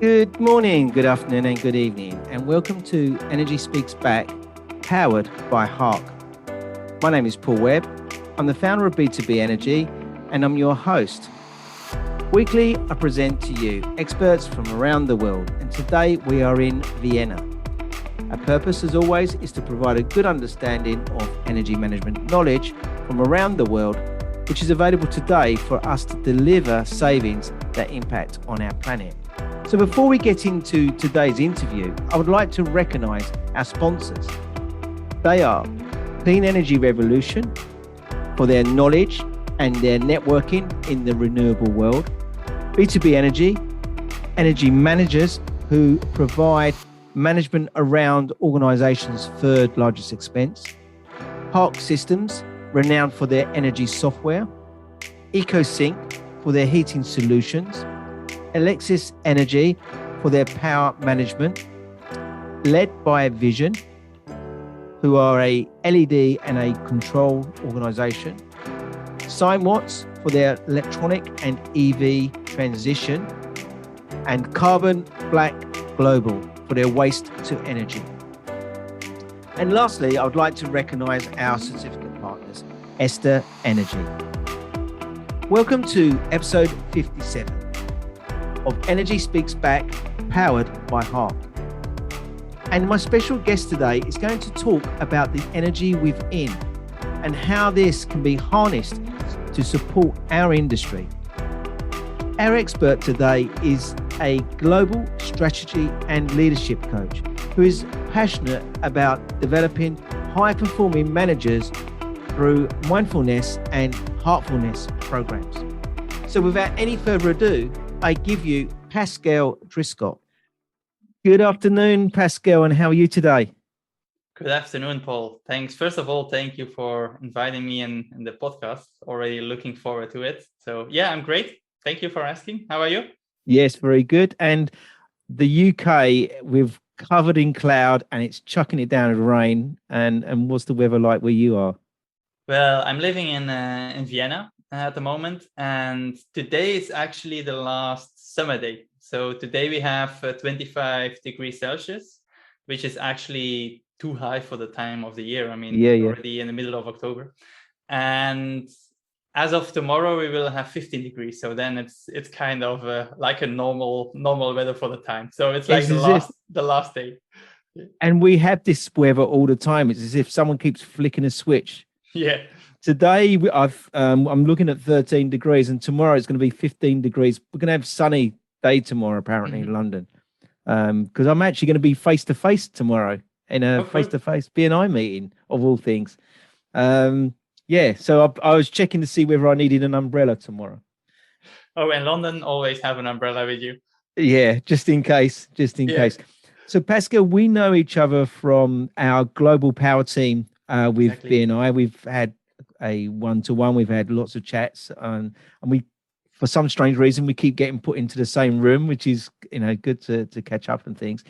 Good morning, good afternoon, and good evening, and welcome to Energy Speaks Back, powered by Hark. My name is Paul Webb. I'm the founder of B2B Energy, and I'm your host. Weekly, I present to you experts from around the world, and today we are in Vienna. Our purpose, as always, is to provide a good understanding of energy management knowledge from around the world, which is available today for us to deliver savings that impact on our planet. So before we get into today's interview, I would like to recognise our sponsors. They are Clean Energy Revolution for their knowledge and their networking in the renewable world, B2B Energy, energy managers who provide management around organisations' third largest expense, Hark Systems, renowned for their energy software, EcoSync for their heating solutions, Alexis Energy for their power management, led by Vision, who are a LED and a control organisation, Watts for their electronic and EV transition, and Carbon Black Global for their waste to energy. And lastly, I would like to recognise our certificate partners, Esther Energy. Welcome to episode 57 of Energy Speaks Back, powered by Hark. And my special guest today is going to talk about the energy within and how this can be harnessed to support our industry. Our expert today is a global strategy and leadership coach who is passionate about developing high-performing managers through mindfulness and heartfulness programs. So without any further ado, I give you Pascal Dricot. Good afternoon, Pascal, and how are you today? Good afternoon, Paul. Thanks. First of all, thank you for inviting me in the podcast. Already looking forward to it. So yeah, I'm great. Thank you for asking. How are you? Yes, very good. And the UK, we've covered in cloud and it's chucking it down with rain. And what's the weather like where you are? Well, I'm living in Vienna at the moment, and today is actually the last summer day. So today we have 25 degrees Celsius, which is actually too high for the time of the year. I mean, already in the middle of October. And as of tomorrow, we will have 15 degrees. So then it's kind of like a normal weather for the time. So it's like the last day. And we have this weather all the time. It's as if someone keeps flicking a switch. Yeah. Today, I'm looking at 13 degrees, and tomorrow it's going to be 15 degrees. We're going to have sunny day tomorroa, apparently, in London, because I'm actually going to be face-to-face tomorrow in a face-to-face BNI meeting, of all things. So I was checking to see whether I needed an umbrella tomorrow. Oh, in London, always have an umbrella with you. Yeah, just in case. So, Pascal, we know each other from our global power team with BNI. We've had a one-to-one. We've had lots of chats, and we, for some strange reason, we keep getting put into the same room, which is good to catch up and things.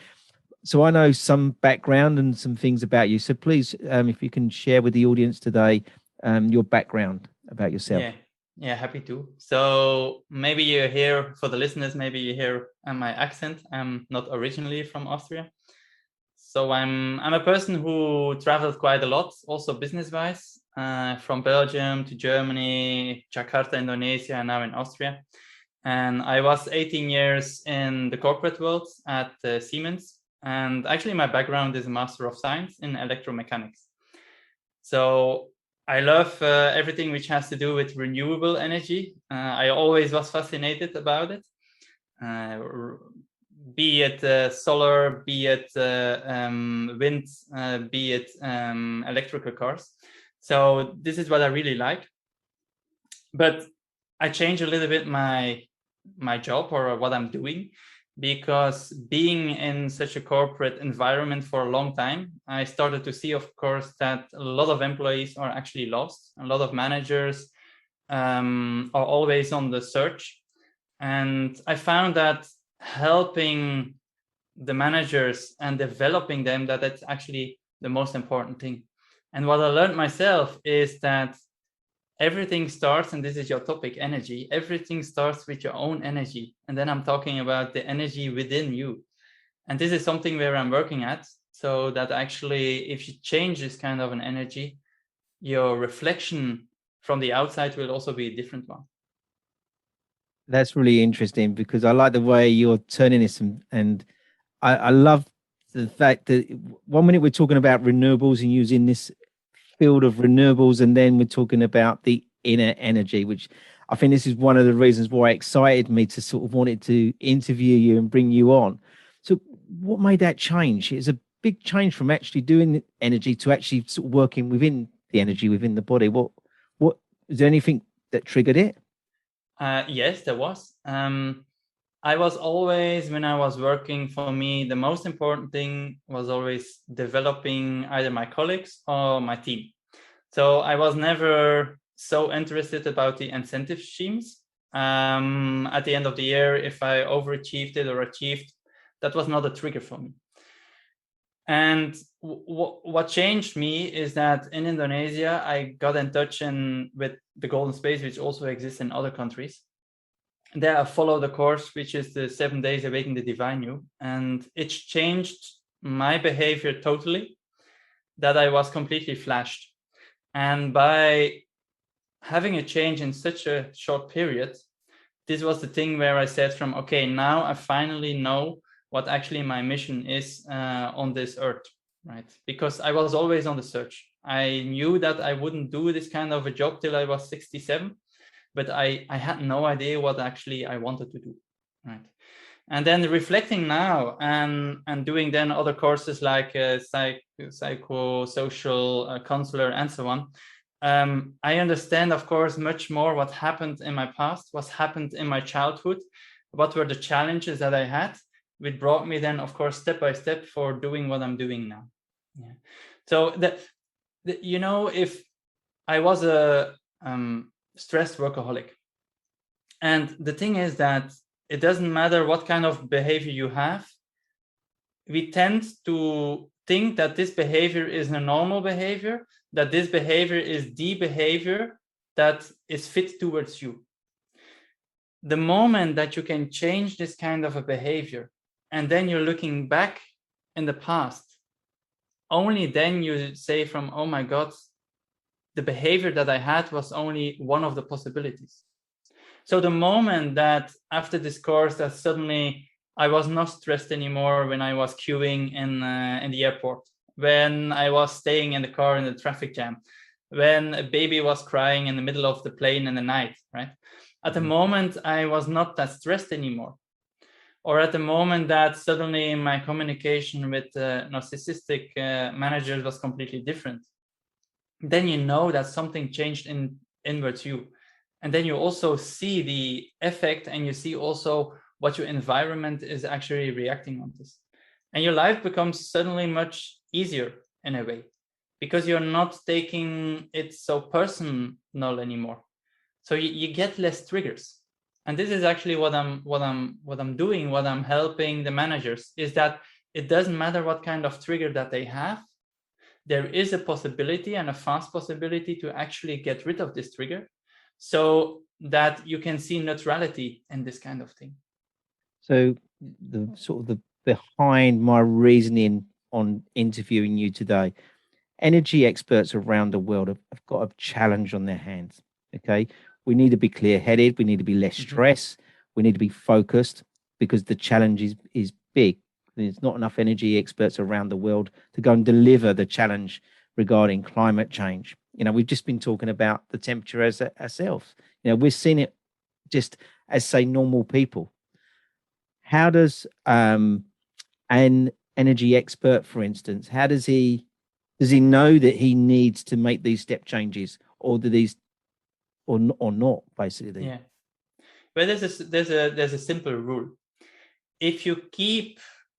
So I know some background and some things about you. So please, if you can share with the audience today your background about yourself. Yeah, happy to. So maybe you hear, for the listeners, maybe you hear my accent. I'm not originally from Austria. So I'm a person who traveled quite a lot, also business-wise, from Belgium to Germany, Jakarta, Indonesia, and now in Austria. And I was 18 years in the corporate world at Siemens. And actually, my background is a Master of Science in electromechanics. So I love everything which has to do with renewable energy. I always was fascinated about it. Be it solar, be it wind, be it electrical cars. So this is what I really like. But I changed a little bit my job or what I'm doing, because being in such a corporate environment for a long time, I started to see, of course, that a lot of employees are actually lost. A lot of managers are always on the search. And I found that helping the managers and developing them, that's actually the most important thing. And what I learned myself is that everything starts, and this is your topic, energy. Everything starts with your own energy. And then I'm talking about the energy within you. And this is something where I'm working at, so that actually, if you change this kind of an energy, your reflection from the outside will also be a different one. That's really interesting, because I like the way you're turning this, and I love the fact that 1 minute we're talking about renewables and using this field of renewables, and then we're talking about the inner energy, which I think this is one of the reasons why it excited me to sort of wanted to interview you and bring you on. So what made that change? It's a big change from actually doing the energy to actually sort of working within the energy within the body. What is there anything that triggered it? Yes, there was. I was always, when I was working, for me, the most important thing was always developing either my colleagues or my team. So I was never so interested about the incentive schemes. At the end of the year, if I overachieved it or achieved, that was not a trigger for me. And what changed me is that in Indonesia, I got in touch with the Golden Space, which also exists in other countries. There I followed the course, which is the 7 days awakening the divine you. And it changed my behavior totally, that I was completely flashed. And by having a change in such a short period, this was the thing where I said from, okay, now I finally know what actually my mission is on this earth, right? Because I was always on the search. I knew that I wouldn't do this kind of a job till I was 67, but I had no idea what actually I wanted to do, right? And then reflecting now and doing then other courses like psychosocial, counsellor, and so on, I understand, of course, much more what happened in my past, what happened in my childhood, what were the challenges that I had, which brought me then, of course, step by step for doing what I'm doing now. Yeah. So if I was a stressed workaholic, and the thing is that it doesn't matter what kind of behavior you have, we tend to think that this behavior is a normal behavior, that this behavior is the behavior that is fit towards you. The moment that you can change this kind of a behavior, and then you're looking back in the past, only then you say from, oh my God, the behavior that I had was only one of the possibilities. So the moment that after this course that suddenly I was not stressed anymore when I was queuing in the airport, when I was staying in the car in the traffic jam, when a baby was crying in the middle of the plane in the night, right? At the moment, I was not that stressed anymore. Or at the moment that suddenly my communication with narcissistic managers was completely different. Then you know that something changed inwards you. And then you also see the effect, and you see also what your environment is actually reacting on this. And your life becomes suddenly much easier in a way, because you're not taking it so personal anymore. So you get less triggers. And this is actually what I'm doing, what I'm helping the managers, is that it doesn't matter what kind of trigger that they have. There is a possibility, and a fast possibility, to actually get rid of this trigger, so that you can see neutrality in this kind of thing. So the sort of the behind my reasoning on interviewing you today, energy experts around the world have got a challenge on their hands. Okay, we need to be clear-headed. We need to be less stressed. We need to be focused, because the challenge is big. There's not enough energy experts around the world to go and deliver the challenge regarding climate change. We've just been talking about the temperature as ourselves. We're seeing it just as, say, normal people. How does an energy expert, for instance, how does he know that he needs to make these step changes, or do these or not, basically? Yeah. Well, there's a simple rule. If you keep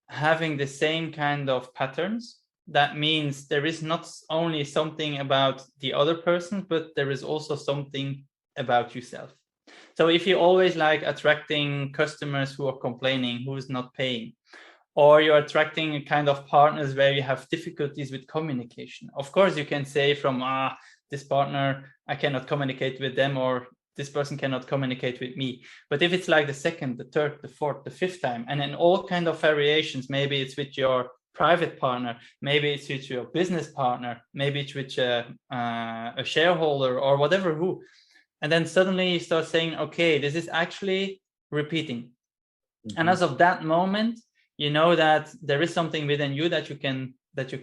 having the same kind of patterns, that means there is not only something about the other person, but there is also something about yourself. So if you always like attracting customers who are complaining, who is not paying, or you're attracting a kind of partners where you have difficulties with communication, of course you can say from, this partner, I cannot communicate with them, or this person cannot communicate with me. But if it's like the second, the third, the fourth, the fifth time, and in all kind of variations, maybe it's with your private partner, maybe it's with your business partner, maybe it's with a shareholder or whatever who, and then suddenly you start saying, okay, this is actually repeating. And as of that moment, you know that there is something within you that you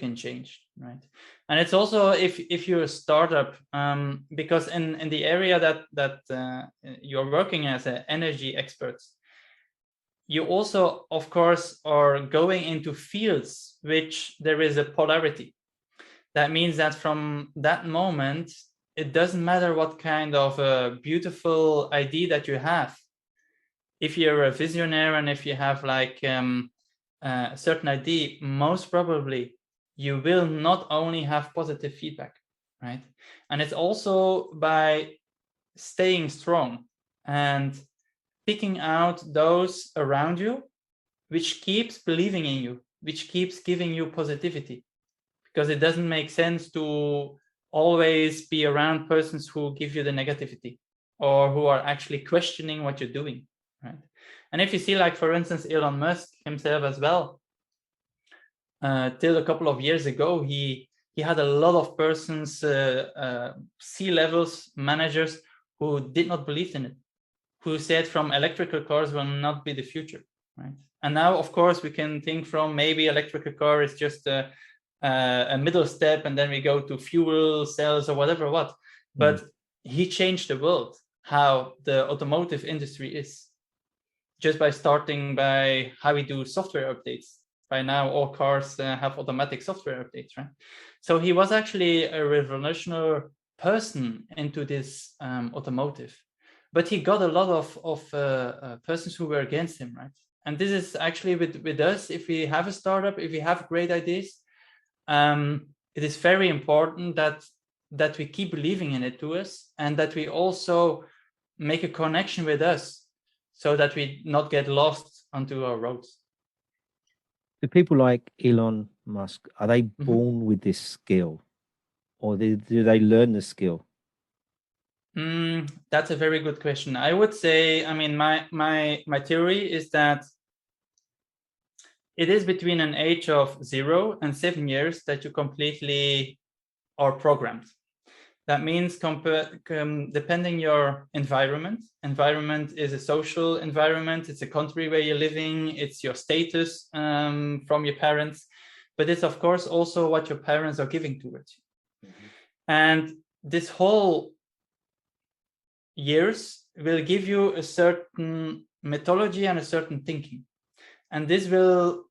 can change, right? And it's also if you're a startup, because in the area that you're working as an energy expert, you also, of course, are going into fields which there is a polarity. That means that from that moment, it doesn't matter what kind of a beautiful idea that you have. If you're a visionary and if you have like a certain idea, most probably you will not only have positive feedback, right? And it's also by staying strong and picking out those around you which keeps believing in you, which keeps giving you positivity, because it doesn't make sense to always be around persons who give you the negativity or who are actually questioning what you're doing, right? And if you see, like, for instance, Elon Musk himself as well, till a couple of years ago, he had a lot of persons, C-levels, managers, who did not believe in it, who said from electrical cars will not be the future, right? And now, of course, we can think from maybe electrical car is just a middle step, and then we go to fuel cells or whatever what. But he changed the world, how the automotive industry is, just by starting by how we do software updates. By now, all cars have automatic software updates, right? So he was actually a revolutionary person into this automotive. But he got a lot of persons who were against him, right? And this is actually with us, if we have a startup, if we have great ideas, it is very important that we keep believing in it to us, and that we also make a connection with us, so that we not get lost onto our roads. Do people like Elon Musk, are they born with this skill, or do they learn the skill? That's a very good question. I would say, I mean, my theory is that it is between an age of 0 and 7 years that you completely are programmed. That means depending your environment. Environment is a social environment. It's a country where you're living. It's your status from your parents. But it's, of course, also what your parents are giving towards you. And this whole years will give you a certain methodology and a certain thinking. And this will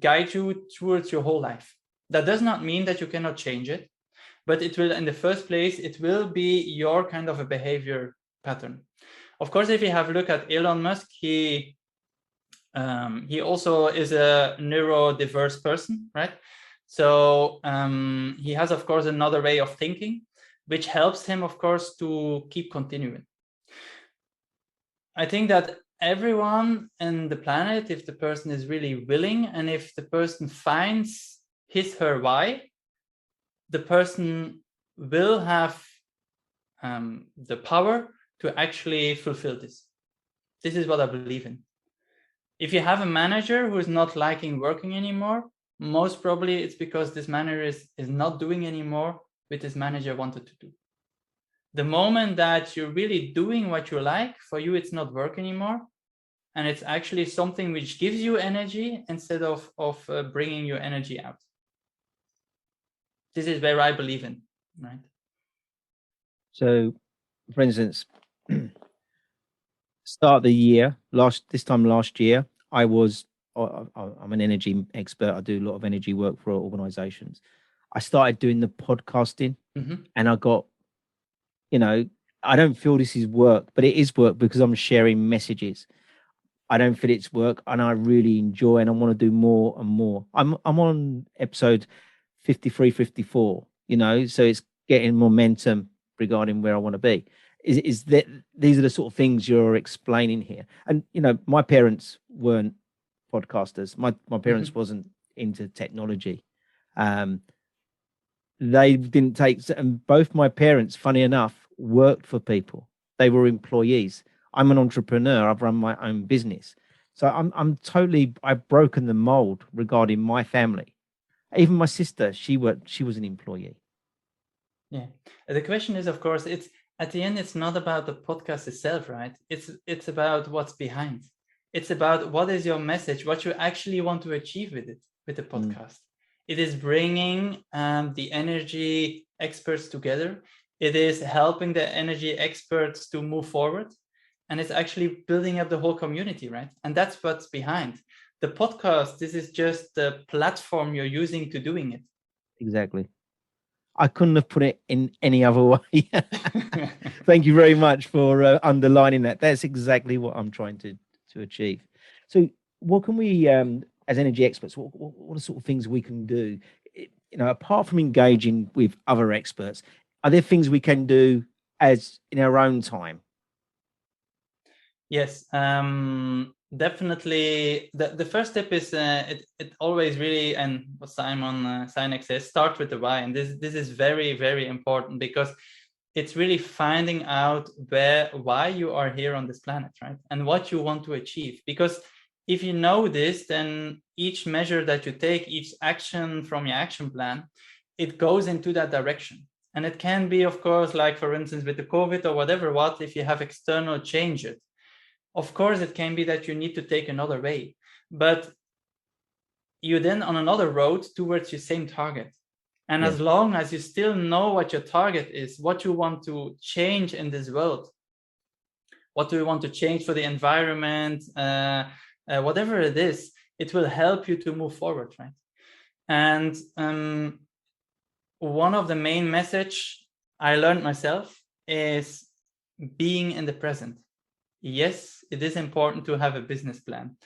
guide you towards your whole life. That does not mean that you cannot change it, but it will, in the first place, it will be your kind of a behavior pattern. Of course, if you have a look at Elon Musk, he also is a neurodiverse person, right? So he has, of course, another way of thinking, which helps him, of course, to keep continuing. I think that everyone in the planet, if the person is really willing, and if the person finds her why, the person will have the power to actually fulfill this. This is what I believe in. If you have a manager who is not liking working anymore, most probably it's because this manager is not doing anymore what this manager wanted to do. The moment that you're really doing what you like, for you it's not work anymore, and it's actually something which gives you energy instead of bringing your energy out. This is where I believe in, right? So, for instance, start of the year, this time last year, I'm an energy expert. I do a lot of energy work for organizations. I started doing the podcasting, and I got, I don't feel this is work, but it is work because I'm sharing messages. I don't feel it's work, and I really enjoy, and I want to do more and more. I'm on episode 53, 54, so it's getting momentum regarding where I want to be. Is that these are the sort of things you're explaining here? And my parents weren't podcasters. My parents wasn't into technology. they didn't take, and both my parents, funny enough, worked for people. They were employees. I'm an entrepreneur. I've run my own business. So I've broken the mold regarding my family. Even my sister, she was an employee. Yeah. The question is, of course, it's at the end, it's not about the podcast itself, right? It's about what's behind. It's about what is your message, what you actually want to achieve with it, with the podcast. It is bringing the energy experts together. It is helping the energy experts to move forward. And it's actually building up the whole community, right? And that's what's behind. The podcast, this is just the platform you're using to doing it. Exactly. I couldn't have put it in any other way. Thank you very much for underlining that. That's exactly what I'm trying to achieve. So what can we, as energy experts, what are sort of things we can do? You know, apart from engaging with other experts, are there things we can do as in our own time? Yes, definitely. The first step is it always really, and what Simon Sinek says, start with the why. And this is very, very important, because it's really finding out why you are here on this planet, right? And what you want to achieve. Because if you know this, then each measure that you take, each action from your action plan, it goes into that direction. And it can be, of course, like for instance, with the COVID or whatever, if you have external changes. Of course, it can be that you need to take another way, but you're then on another road towards your same target. And as long as you still know what your target is, what you want to change in this world, what do you want to change for the environment, whatever it is, it will help you to move forward, right? And one of the main message I learned myself is being in the present. Yes, it is important to have a business plan.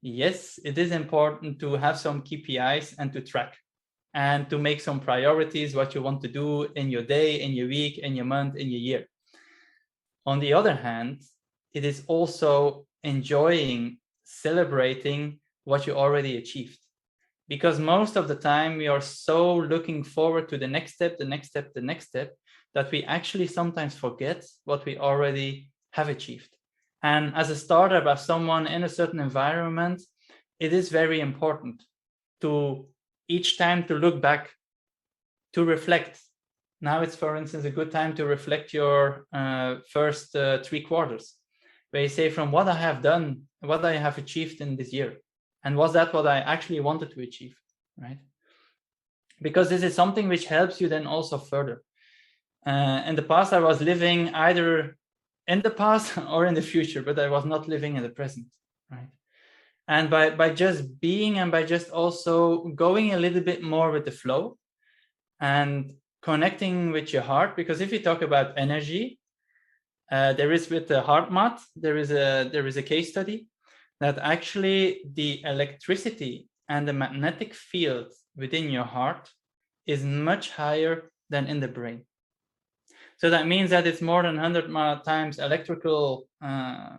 Yes, it is important to have some KPIs and to track and to make some priorities, what you want to do in your day, in your week, in your month, in your year. On the other hand, it is also enjoying, celebrating what you already achieved. Because most of the time we are so looking forward to the next step, the next step, the next step, that we actually sometimes forget what we already have achieved. And as a startup, as someone in a certain environment, it is very important to each time to look back, to reflect. Now it's, for instance, a good time to reflect your first 3 quarters, where you say from what I have done, what I have achieved in this year, and was that what I actually wanted to achieve, right? Because this is something which helps you then also further. In the past, I was living either in the past or in the future, but I was not living in the present, right? And by just being and by just also going a little bit more with the flow and connecting with your heart, because if you talk about energy, there is with the heart math, there is a case study that actually the electricity and the magnetic field within your heart is much higher than in the brain. So that means that it's more than 100 times electrical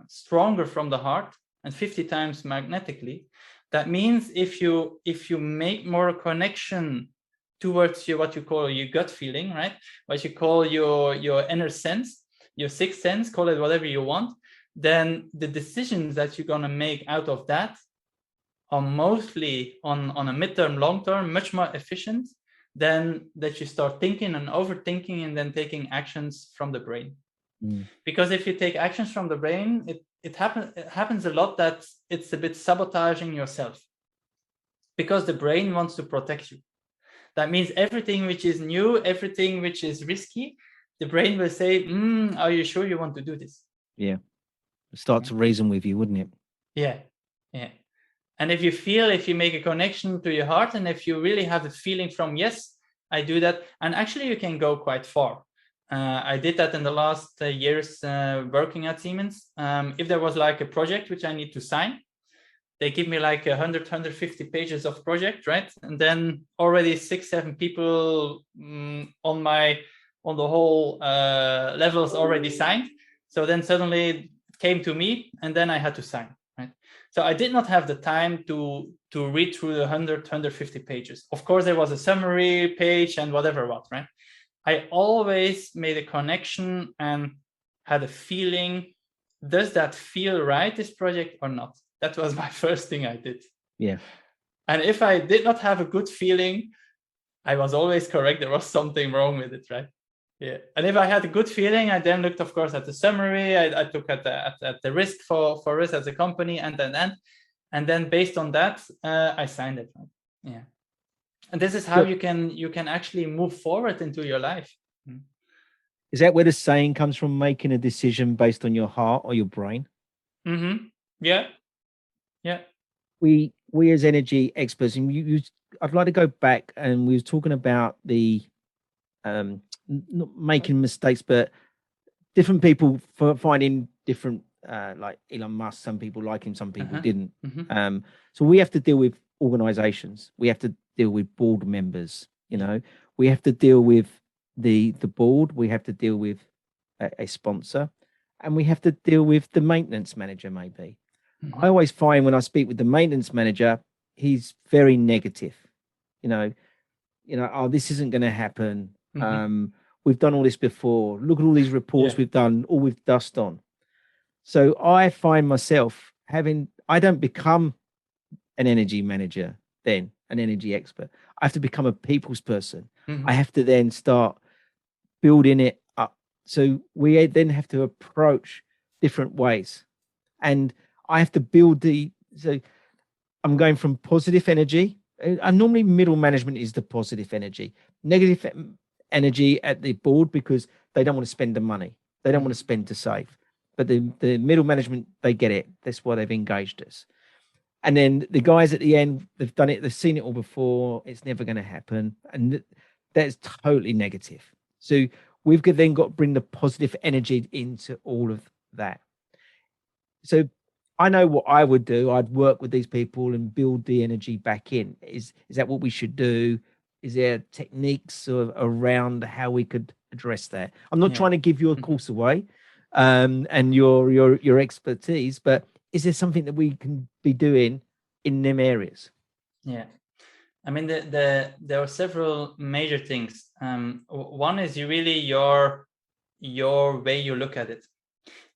stronger from the heart and 50 times magnetically. That means if you make more connection towards what you call your gut feeling, right? What you call your inner sense, your sixth sense, call it whatever you want, then the decisions that you're going to make out of that are mostly on a midterm, long term, much more efficient than that you start thinking and overthinking and then taking actions from the brain. Because if you take actions from the brain, it happens a lot that it's a bit sabotaging yourself, because the brain wants to protect you. That means everything which is new, everything which is risky, the brain will say, are you sure you want to do this? Yeah. Start to reason with you, wouldn't it? Yeah. And if you make a connection to your heart, and if you really have the feeling from, yes, I do that, and actually you can go quite far. I did that in the last years working at Siemens. If there was like a project which I need to sign, they give me like 150 pages of project, right? And then already 6-7 people on the whole levels already signed. So then suddenly it came to me, and then I had to sign. Right? So I did not have the time to read through the 150 pages. Of course, there was a summary page and whatever what, right? I always made a connection and had a feeling, does that feel right, this project, or not? That was my first thing I did. Yeah. And if I did not have a good feeling, I was always correct. There was something wrong with it, right? Yeah. And if I had a good feeling, I then looked, of course, at the summary. I took at the risk for us as a company, and then based on that, I signed it. Right? Yeah. And this is how you can actually move forward into your life. Is that where the saying comes from, making a decision based on your heart or your brain? Mm-hmm. Yeah. Yeah. We as energy experts, and I'd like to go back, and we were talking about the not making mistakes, but different people finding different, like Elon Musk, some people like him, some people didn't. Mm-hmm. So we have to deal with organizations. We have to deal with board members, we have to deal with the board. We have to deal with a sponsor, and we have to deal with the maintenance manager, maybe. I always find when I speak with the maintenance manager, he's very negative. Oh, this isn't going to happen. We've done all this before. Look at all these reports we've done, all with dust on. So I find myself I don't become an energy manager, then an energy expert. I have to become a people's person. I have to then start building it up. So we then have to approach different ways. And I have to build so I'm going from positive energy. And normally middle management is the positive energy. Negative energy at the board, because they don't want to spend the money. They don't want to spend to save. But the middle management, they get it. That's why they've engaged us. And then the guys at the end, they've done it. They've seen it all before. It's never going to happen. And that's totally negative. So we've then got to bring the positive energy into all of that. So I know what I would do. I'd work with these people and build the energy back in. Is that what we should do? Is there techniques around how we could address that? I'm not trying to give you a course away, and your expertise, but is there something that we can be doing in them areas? Yeah, I mean, there are several major things. One is your way you look at it.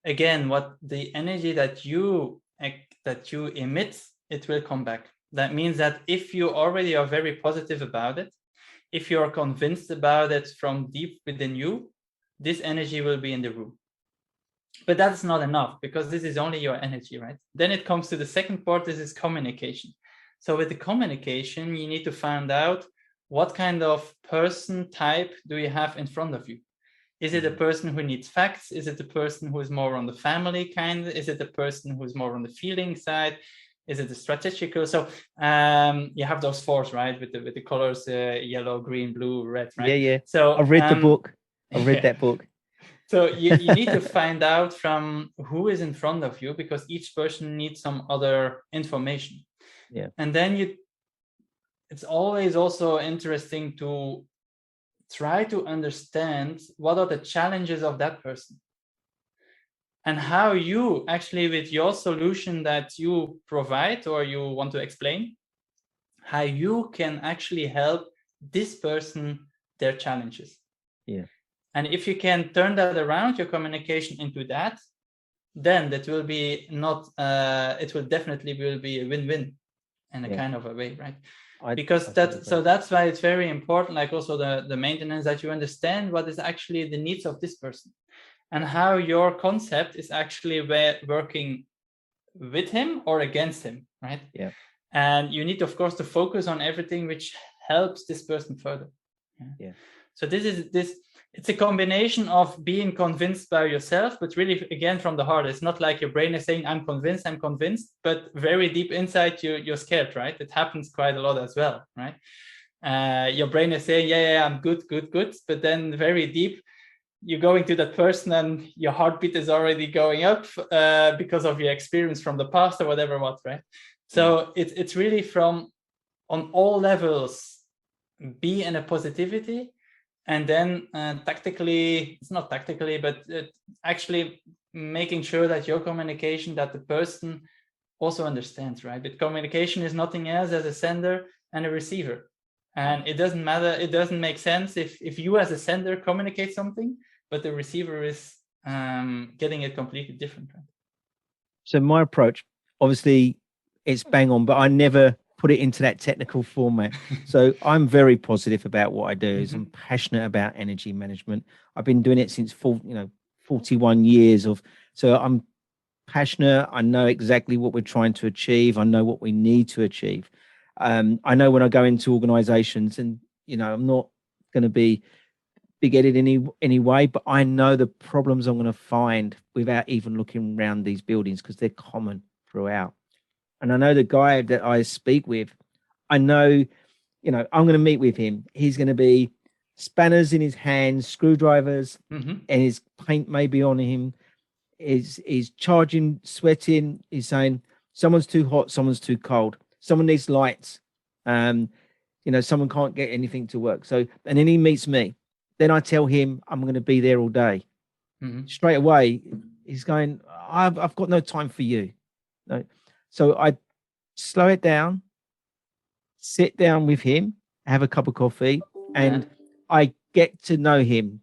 Again, what the energy that you emit, it will come back. That means that if you already are very positive about it, if you're convinced about it from deep within you, this energy will be in the room. But that's not enough, because this is only your energy, right? Then it comes to the second part. This is communication. So with the communication, you need to find out what kind of person type do you have in front of you. Is it a person who needs facts? Is it a person who is more on the family kind? Is it a person who is more on the feeling side? Is it a strategical? So you have those fours, right? With the colors, yellow, green, blue, red, right? Yeah. So I've read the book. I've read that book. So you need to find out from who is in front of you, because each person needs some other information. Yeah. And then it's always also interesting to try to understand what are the challenges of that person, and how you actually, with your solution that you provide or you want to explain, how you can actually help this person, their challenges. Yeah. And if you can turn that around, your communication into that, then that will be not, it will definitely be a win-win in a kind of a way, right? Because that's why it's very important, like also the maintenance, that you understand what is actually the needs of this person, and how your concept is actually working with him or against him, right? Yeah. And you need, of course, to focus on everything which helps this person further. Yeah. So it's a combination of being convinced by yourself, but really, again, from the heart. It's not like your brain is saying, I'm convinced, but very deep inside you're scared, right? It happens quite a lot as well, right? Your brain is saying, yeah, I'm good. But then very deep, you're going to that person and your heartbeat is already going up because of your experience from the past or whatever, right? So it's really from, on all levels, be in a positivity. And then tactically, it's not tactically, but actually making sure that your communication, that the person also understands, right? But communication is nothing else as a sender and a receiver. And it doesn't matter, it doesn't make sense if you as a sender communicate something, but the receiver is getting it completely different, right? So my approach, obviously, it's bang on, but I never put it into that technical format. So I'm very positive about what I do. Is I'm passionate about energy management. I've been doing it since 41 years of. So I'm passionate. I know exactly what we're trying to achieve. I know what we need to achieve. I know when I go into organizations, and I'm not going to be big-headed any way, but I know the problems I'm going to find without even looking around these buildings, because they're common throughout. And I know the guy that I speak with, I know, I'm going to meet with him. He's going to be spanners in his hands, screwdrivers, and his paint may be on him. He's charging, sweating. He's saying someone's too hot, someone's too cold, someone needs lights. Someone can't get anything to work. So, and then he meets me. Then I tell him I'm going to be there all day. Straight away, he's going, I've got no time for you. No. So I slow it down, sit down with him, have a cup of coffee, and I get to know him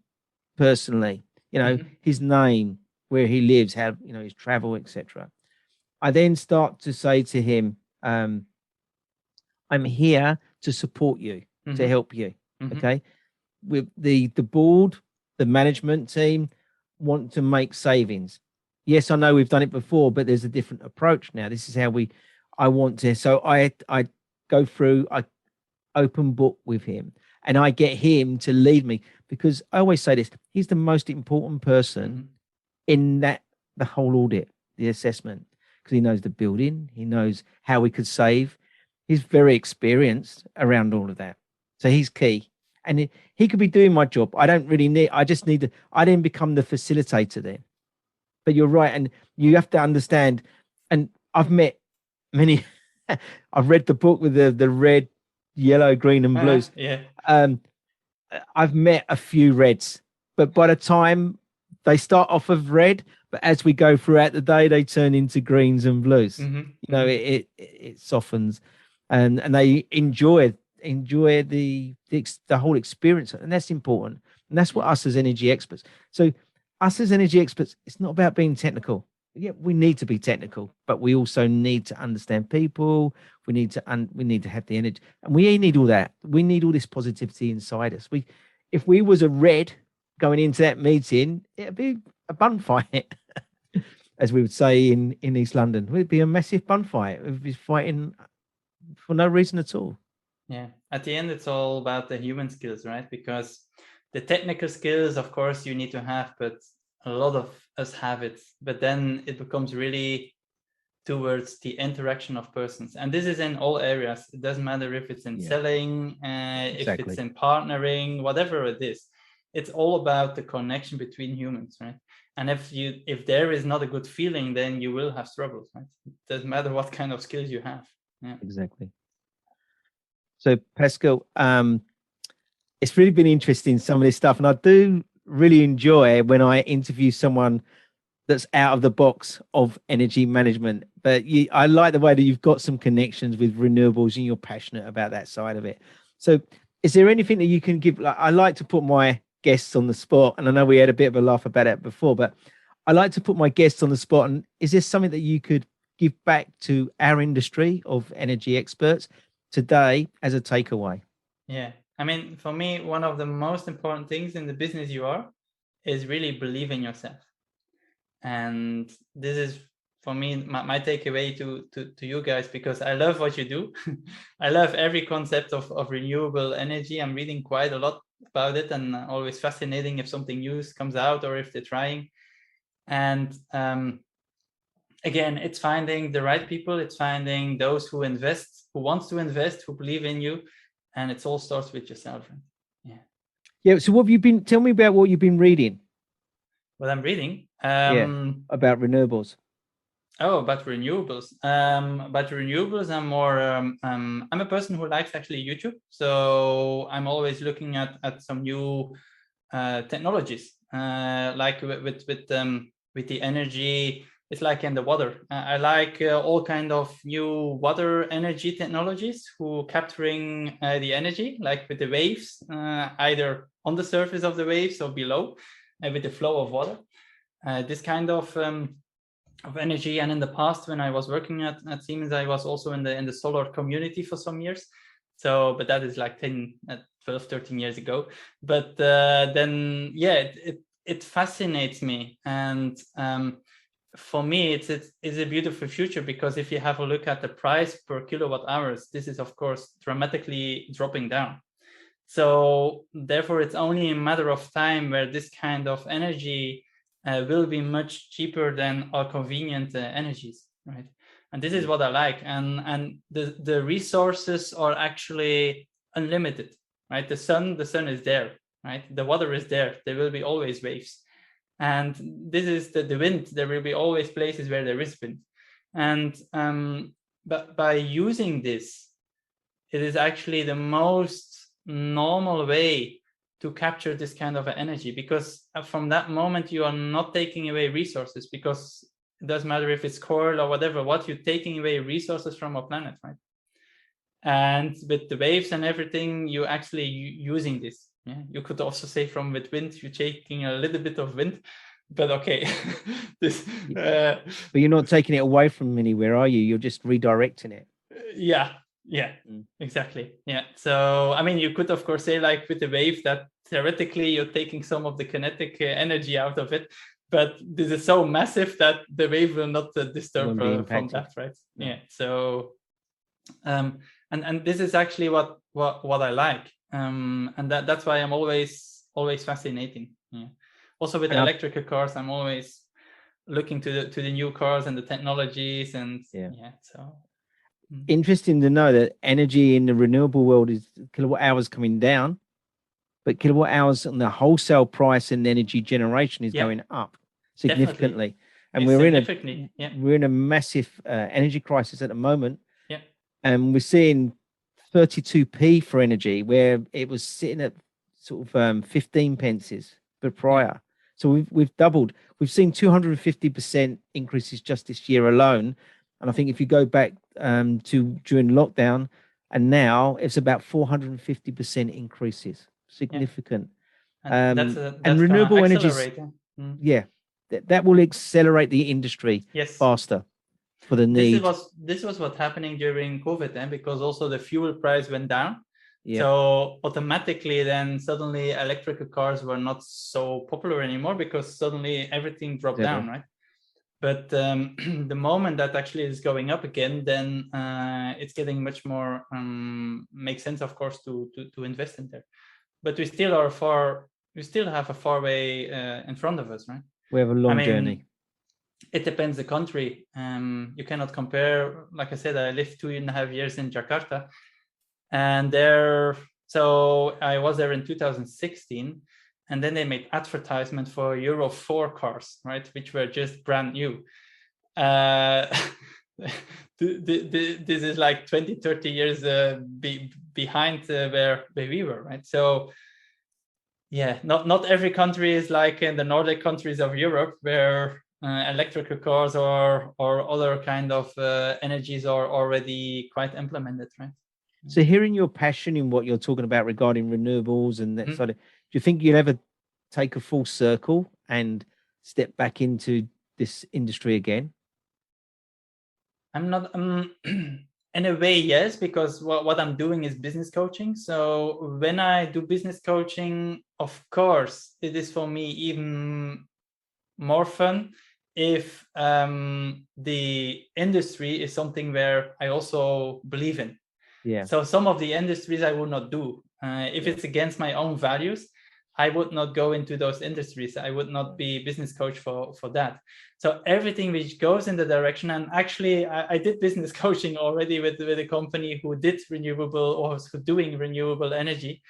personally, his name, where he lives, how, his travel, etc. I then start to say to him, I'm here to support you, to help you. Okay. With the board, the management team want to make savings. Yes, I know we've done it before, but there's a different approach now. This is how I want to. So I go through, I open book with him, and I get him to lead me, because I always say this: he's the most important person in the whole audit, the assessment, because he knows the building, he knows how we could save. He's very experienced around all of that, so he's key. And he could be doing my job. I don't really need. I just need to. I didn't become the facilitator then. But you're right, and you have to understand. And I've met many. I've read the book with the red, yellow, green, and blues. I've met a few reds, but by the time they start off of red, but as we go throughout the day, they turn into greens and blues. It softens, and they enjoy the whole experience, and that's important. And that's what us as energy experts. So us as energy experts, it's not about being technical. Yeah, we need to be technical, but we also need to understand people. We need to have the energy, and we need all that. We need all this positivity inside us. If we was a red going into that meeting, it'd be a bun fight, as we would say in East London. It'd be a massive bun fight. We'd be fighting for no reason at all. Yeah, at the end, it's all about the human skills, right? Because the technical skills, of course, you need to have, but a lot of us have it. But then it becomes really towards the interaction of persons. And this is in all areas. It doesn't matter if it's in selling, Exactly. if it's in partnering, whatever it is. It's all about the connection between humans, right? And if there is not a good feeling, then you will have struggles, right? It doesn't matter what kind of skills you have. Yeah. Exactly. So Pascal, it's really been interesting, some of this stuff, and I do really enjoy when I interview someone that's out of the box of energy management. But I like the way that you've got some connections with renewables and you're passionate about that side of it. So is there anything that you can give? I like to put my guests on the spot, and I know we had a bit of a laugh about it before, but I like to put my guests on the spot. And is there something that you could give back to our industry of energy experts today as a takeaway? Yeah. I mean, for me, one of the most important things in the business you are is really believe in yourself. And this is, for me, my takeaway to you guys, because I love what you do. I love every concept of renewable energy. I'm reading quite a lot about it, and always fascinating if something new comes out or if they're trying. And again, it's finding the right people. It's finding those who invest, who wants to invest, who believe in you. And it all starts with yourself. Right? Yeah. So what have you been, tell me about what you've been reading. What I'm reading? About renewables. Oh, about renewables. I'm more, I'm a person who likes actually YouTube. So I'm always looking at some new technologies, like with the energy, it's like in the water. I like all kind of new water energy technologies who capturing the energy, like with the waves, either on the surface of the waves or below, with the flow of water. This kind of energy. And in the past, when I was working at Siemens, I was also in the solar community for some years. So, but that is like 10, 12, 13 years ago. But then, yeah, it fascinates me. And for me, it's a beautiful future, because if you have a look at the price per kilowatt hours, this is, of course, dramatically dropping down. So therefore, it's only a matter of time where this kind of energy will be much cheaper than our convenient energies, right? And this is what I like. And the resources are actually unlimited, right? The sun is there, right? The water is there. There will be always waves. And this is the wind. There will be always places where there is wind. And but by using this, it is actually the most normal way to capture this kind of energy, because from that moment you are not taking away resources, because it doesn't matter if it's coal or whatever, what you're taking away resources from our planet, right? And with the waves and everything, you actually using this. Yeah, you could also say from with wind, you're taking a little bit of wind, but okay. But you're not taking it away from anywhere, are you? You're just redirecting it. Yeah, exactly. Yeah. So, I mean, you could, of course, say like with the wave that theoretically you're taking some of the kinetic energy out of it, but this is so massive that the wave will not disturb from that, right? No. Yeah. So, and this is actually what I like, and that's why I'm always fascinating. Yeah. Also with electrical cars, I'm always looking to the new cars and the technologies, and so. Interesting to know that energy in the renewable world is kilowatt hours coming down, but kilowatt hours on the wholesale price and energy generation is going up significantly. Definitely. And we're in a massive energy crisis at the moment. Yeah. And we're seeing 32p for energy, where it was sitting at sort of 15 pences per prior. Yeah. So we've doubled. We've seen 250% increases just this year alone. And I think if you go back to during lockdown and now, it's about 450% increases. Significant. Yeah. And and renewable energy, that will accelerate the industry faster for the need. This was what's happening during COVID then, because also the fuel price went down. Yeah. So automatically then suddenly electrical cars were not so popular anymore, because suddenly everything dropped down, right? But the moment that actually is going up again, then it's getting much more makes sense, of course, to invest in there. But we still have a far way in front of us, right? We have a long journey. It depends the country. You cannot compare. Like I said, I lived 2.5 years in Jakarta, and so I was there in 2016. And then they made advertisement for Euro 4 cars, right, which were just brand new. This is like 20, 30 years behind where we were, right? So, yeah, not every country is like in the Nordic countries of Europe, where electrical cars or other kind of energies are already quite implemented, right? So hearing your passion in what you're talking about regarding renewables and that sort of, do you think you'll ever take a full circle and step back into this industry again? I'm not, in a way, yes, because what I'm doing is business coaching. So when I do business coaching, of course, it is for me even more fun if the industry is something where I also believe in. Yeah. So some of the industries I would not do. If it's against my own values, I would not go into those industries. I would not be business coach for that. So everything which goes in the direction, and actually I did business coaching already with a company who did renewable or was doing renewable energy.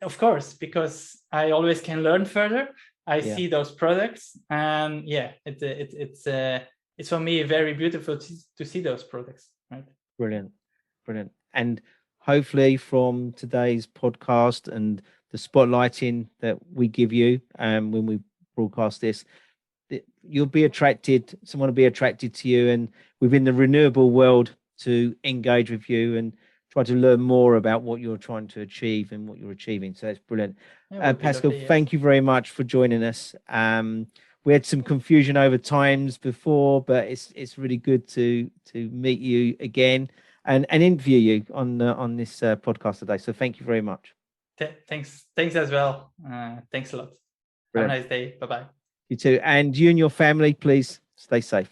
Of course, because I always can learn further. I see those products, and it's for me very beautiful to see those products. Right. Brilliant. And hopefully from today's podcast and the spotlighting that we give you when we broadcast this, you'll be attracted, someone will be attracted to you, and within the renewable world to engage with you and try to learn more about what you're trying to achieve and what you're achieving. So that's brilliant. Pascal, thank you very much for joining us. We had some confusion over times before, but it's really good to meet you again and interview you on this podcast today. So thank you very much. Thanks as well. Thanks a lot. Brilliant. Have a nice day. Bye-bye. You too. And you and your family, please stay safe.